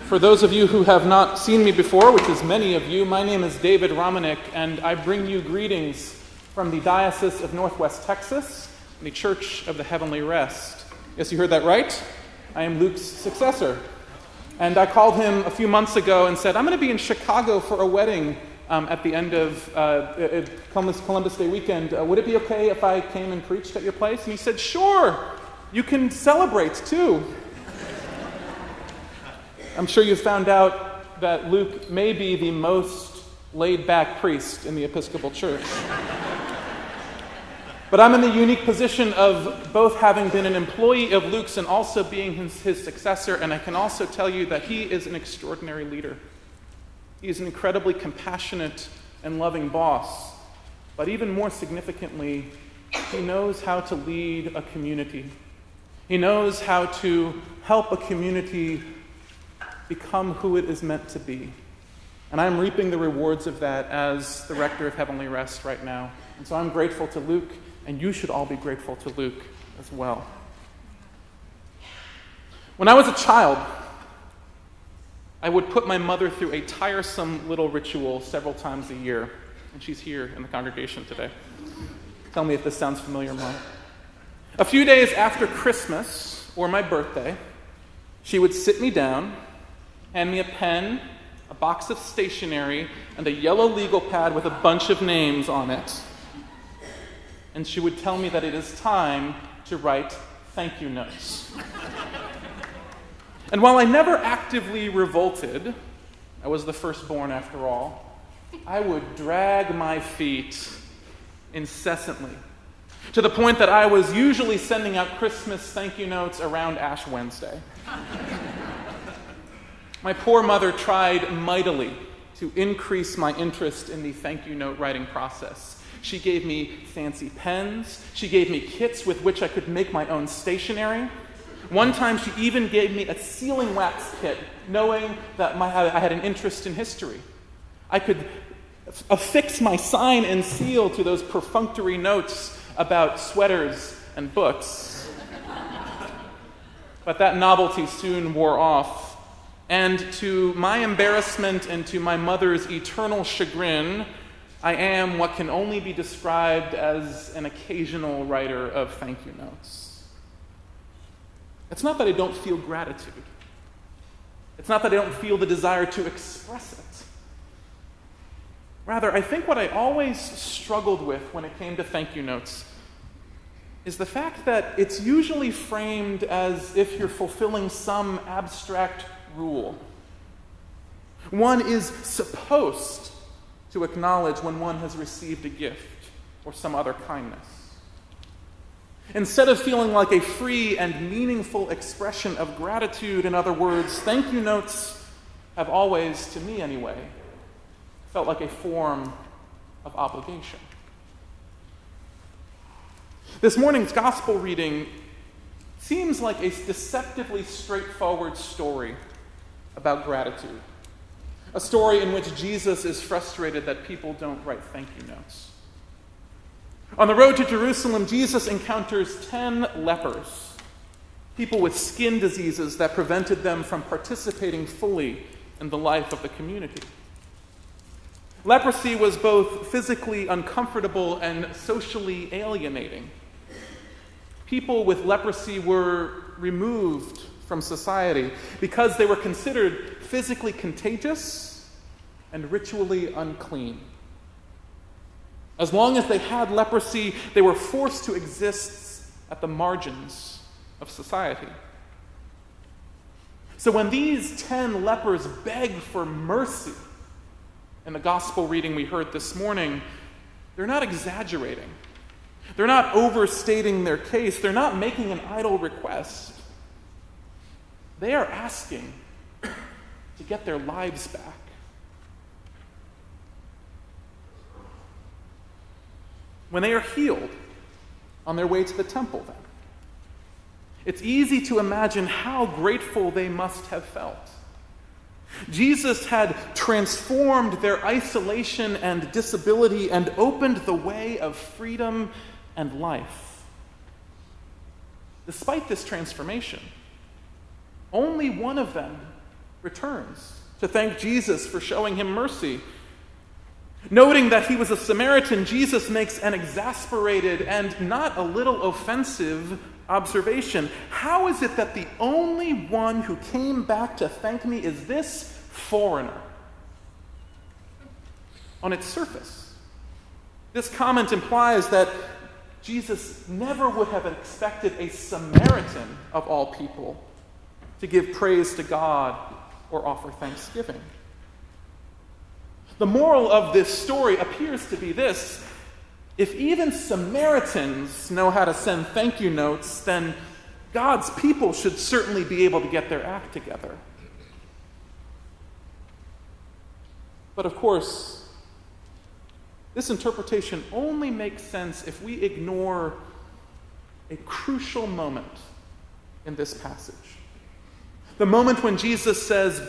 For those of you who have not seen me before, which is many of you, my name is David Romanek, and I bring you greetings from the Diocese of Northwest Texas, the Church of the Heavenly Rest. Yes, you heard that right. I am Luke's successor. And I called him a few months ago and said, I'm going to be in Chicago for a wedding at the end of Columbus Day weekend. Would it be okay if I came and preached at your place? And he said, sure, you can celebrate too. I'm sure you found out that Luke may be the most laid-back priest in the Episcopal Church. But I'm in the unique position of both having been an employee of Luke's and also being his successor, and I can also tell you that he is an extraordinary leader. He is an incredibly compassionate and loving boss, but even more significantly, he knows how to lead a community. He knows how to help a community become who it is meant to be. And I'm reaping the rewards of that as the rector of Heavenly Rest right now. And so I'm grateful to Luke, and you should all be grateful to Luke as well. When I was a child, I would put my mother through a tiresome little ritual several times a year. And she's here in the congregation today. Tell me if this sounds familiar, Mom. A few days after Christmas, or my birthday, she would sit me down, hand me a pen, a box of stationery, and a yellow legal pad with a bunch of names on it. And she would tell me that it is time to write thank you notes. And while I never actively revolted, I was the firstborn after all, I would drag my feet incessantly, to the point that I was usually sending out Christmas thank you notes around Ash Wednesday. My poor mother tried mightily to increase my interest in the thank you note writing process. She gave me fancy pens. She gave me kits with which I could make my own stationery. One time she even gave me a sealing wax kit, knowing that I had an interest in history. I could affix my sign and seal to those perfunctory notes about sweaters and books. But that novelty soon wore off. And to my embarrassment and to my mother's eternal chagrin, I am what can only be described as an occasional writer of thank you notes. It's not that I don't feel gratitude. It's not that I don't feel the desire to express it. Rather, I think what I always struggled with when it came to thank you notes is the fact that it's usually framed as if you're fulfilling some abstract rule. One is supposed to acknowledge when one has received a gift or some other kindness. Instead of feeling like a free and meaningful expression of gratitude, in other words, thank you notes have always, to me anyway, felt like a form of obligation. This morning's gospel reading seems like a deceptively straightforward story about gratitude. A story in which Jesus is frustrated that people don't write thank you notes. On the road to Jerusalem, Jesus encounters 10 lepers, people with skin diseases that prevented them from participating fully in the life of the community. Leprosy was both physically uncomfortable and socially alienating. People with leprosy were removed from society because they were considered physically contagious and ritually unclean. As long as they had leprosy, they were forced to exist at the margins of society. So when these 10 lepers beg for mercy in the gospel reading we heard this morning, they're not exaggerating. They're not overstating their case. They're not making an idle request. They are asking to get their lives back. When they are healed on their way to the temple, then, it's easy to imagine how grateful they must have felt. Jesus had transformed their isolation and disability and opened the way of freedom and life. Despite this transformation, only one of them returns to thank Jesus for showing him mercy. Noting that he was a Samaritan, Jesus makes an exasperated and not a little offensive observation. How is it that the only one who came back to thank me is this foreigner? On its surface, this comment implies that Jesus never would have expected a Samaritan, of all people, to give praise to God or offer thanksgiving. The moral of this story appears to be this: if even Samaritans know how to send thank you notes, then God's people should certainly be able to get their act together. But of course, this interpretation only makes sense if we ignore a crucial moment in this passage. The moment when Jesus says,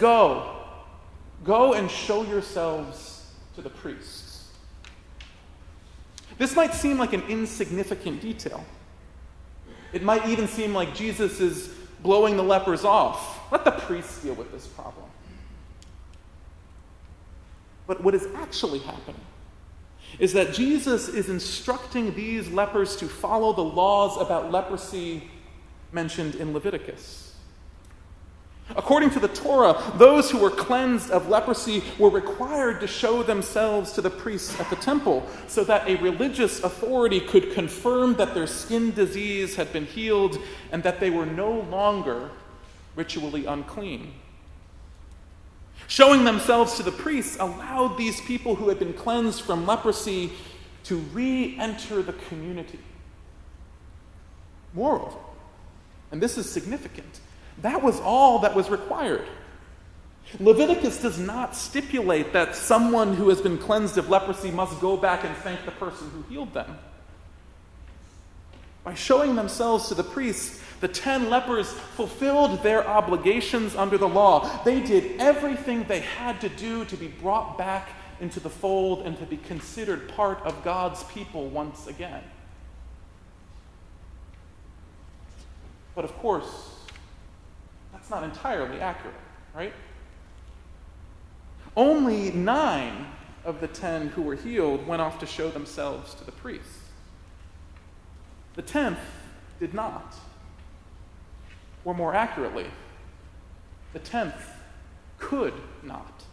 Go and show yourselves to the priests. This might seem like an insignificant detail. It might even seem like Jesus is blowing the lepers off. Let the priests deal with this problem. But what is actually happening is that Jesus is instructing these lepers to follow the laws about leprosy mentioned in Leviticus. According to the Torah, those who were cleansed of leprosy were required to show themselves to the priests at the temple so that a religious authority could confirm that their skin disease had been healed and that they were no longer ritually unclean. Showing themselves to the priests allowed these people who had been cleansed from leprosy to re-enter the community. Moreover, and this is significant, that was all that was required. Leviticus does not stipulate that someone who has been cleansed of leprosy must go back and thank the person who healed them. By showing themselves to the priests, the 10 lepers fulfilled their obligations under the law. They did everything they had to do to be brought back into the fold and to be considered part of God's people once again. But of course, that's not entirely accurate, right? Only 9 of the 10 who were healed went off to show themselves to the priests. The 10th did not. Or more accurately, the 10th could not,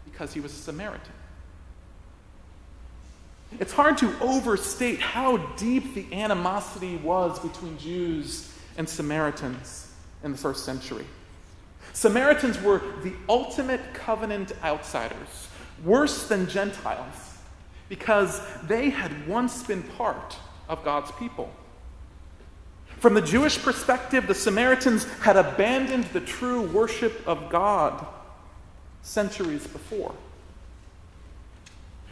because he was a Samaritan. It's hard to overstate how deep the animosity was between Jews and Samaritans in the first century. Samaritans were the ultimate covenant outsiders, worse than Gentiles, because they had once been part of God's people. From the Jewish perspective, the Samaritans had abandoned the true worship of God centuries before.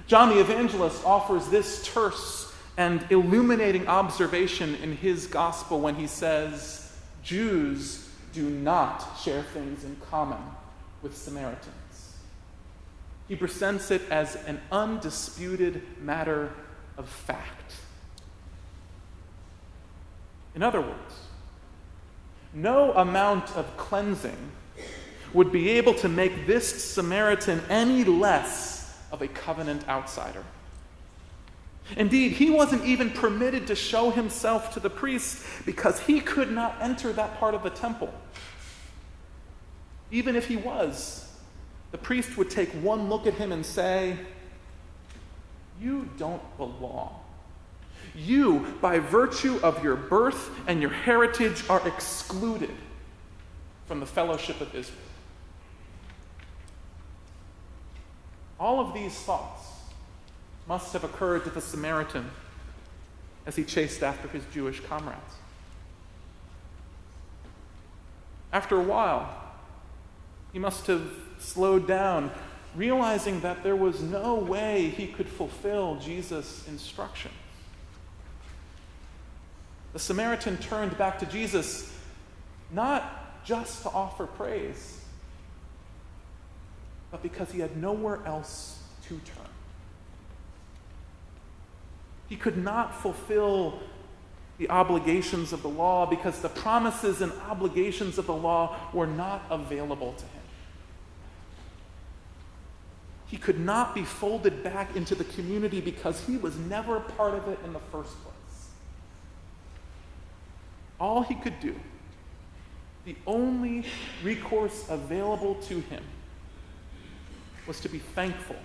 John the Evangelist offers this terse and illuminating observation in his gospel when he says, Jews do not share things in common with Samaritans. He presents it as an undisputed matter of fact. In other words, no amount of cleansing would be able to make this Samaritan any less of a covenant outsider. Indeed, he wasn't even permitted to show himself to the priests because he could not enter that part of the temple. Even if he was, the priest would take one look at him and say, "You don't belong. You, by virtue of your birth and your heritage, are excluded from the fellowship of Israel." All of these thoughts must have occurred to the Samaritan as he chased after his Jewish comrades. After a while, he must have slowed down, realizing that there was no way he could fulfill Jesus' instructions. The Samaritan turned back to Jesus, not just to offer praise, but because he had nowhere else to turn. He could not fulfill the obligations of the law because the promises and obligations of the law were not available to him. He could not be folded back into the community because he was never part of it in the first place. All he could do, the only recourse available to him, was to be thankful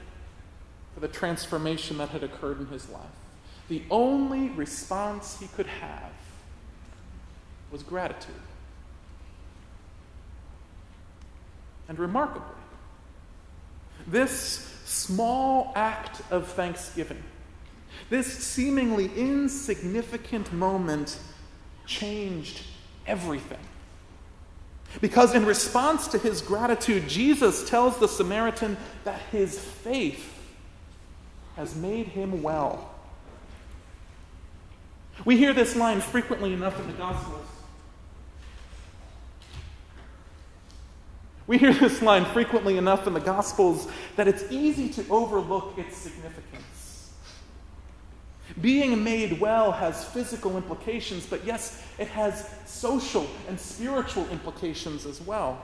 for the transformation that had occurred in his life. The only response he could have was gratitude. And remarkably, this small act of thanksgiving, this seemingly insignificant moment, changed everything. Because in response to his gratitude, Jesus tells the Samaritan that his faith has made him well. We hear this line frequently enough in the Gospels. We hear this line frequently enough in the Gospels that it's easy to overlook its significance. Being made well has physical implications, but yes, it has social and spiritual implications as well.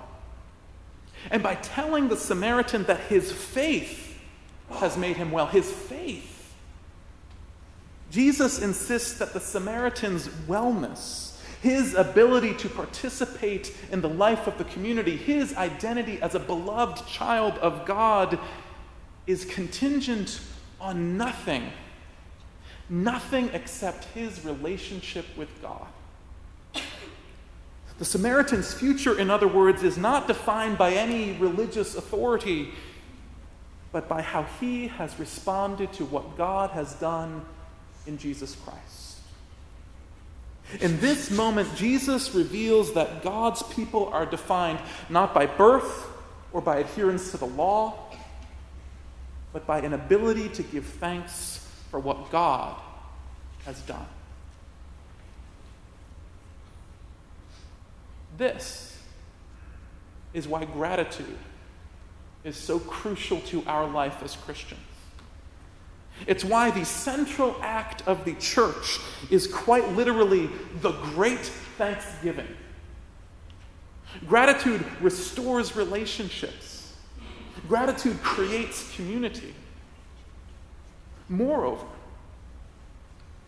And by telling the Samaritan that his faith has made him well, his faith, Jesus insists that the Samaritan's wellness, his ability to participate in the life of the community, his identity as a beloved child of God, is contingent on nothing except his relationship with God. The Samaritan's future, in other words, is not defined by any religious authority, but by how he has responded to what God has done in Jesus Christ. In this moment, Jesus reveals that God's people are defined not by birth or by adherence to the law, but by an ability to give thanks for what God has done. This is why gratitude is so crucial to our life as Christians. It's why the central act of the church is quite literally the great thanksgiving. Gratitude restores relationships. Gratitude creates community. Moreover,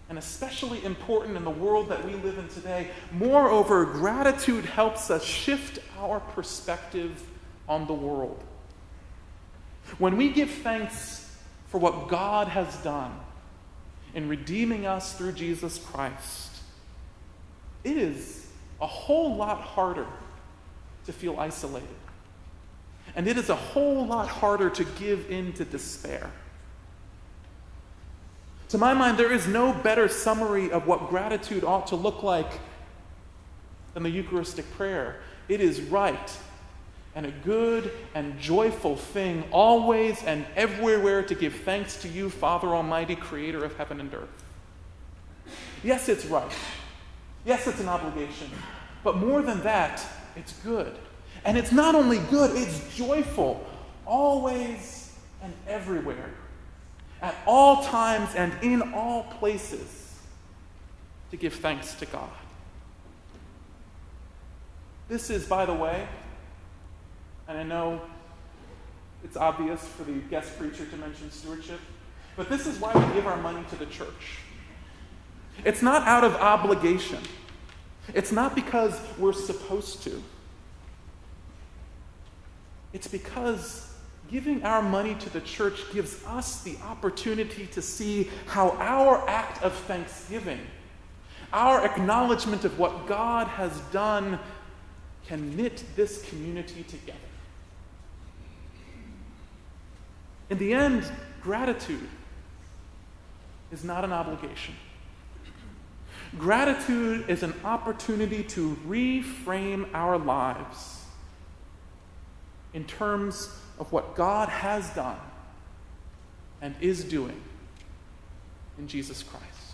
and especially important in the world that we live in today, moreover, gratitude helps us shift our perspective on the world. When we give thanks for what God has done in redeeming us through Jesus Christ, it is a whole lot harder to feel isolated. And it is a whole lot harder to give in to despair. To my mind, there is no better summary of what gratitude ought to look like than the Eucharistic prayer. It is right and a good and joyful thing always and everywhere to give thanks to you, Father Almighty, creator of heaven and earth. Yes, it's right. Yes, it's an obligation. But more than that, it's good. And it's not only good, it's joyful, always and everywhere, at all times and in all places, to give thanks to God. This is, by the way, and I know it's obvious for the guest preacher to mention stewardship, but this is why we give our money to the church. It's not out of obligation. It's not because we're supposed to. It's because giving our money to the church gives us the opportunity to see how our act of thanksgiving, our acknowledgement of what God has done, can knit this community together. In the end, gratitude is not an obligation. Gratitude is an opportunity to reframe our lives in terms of what God has done and is doing in Jesus Christ.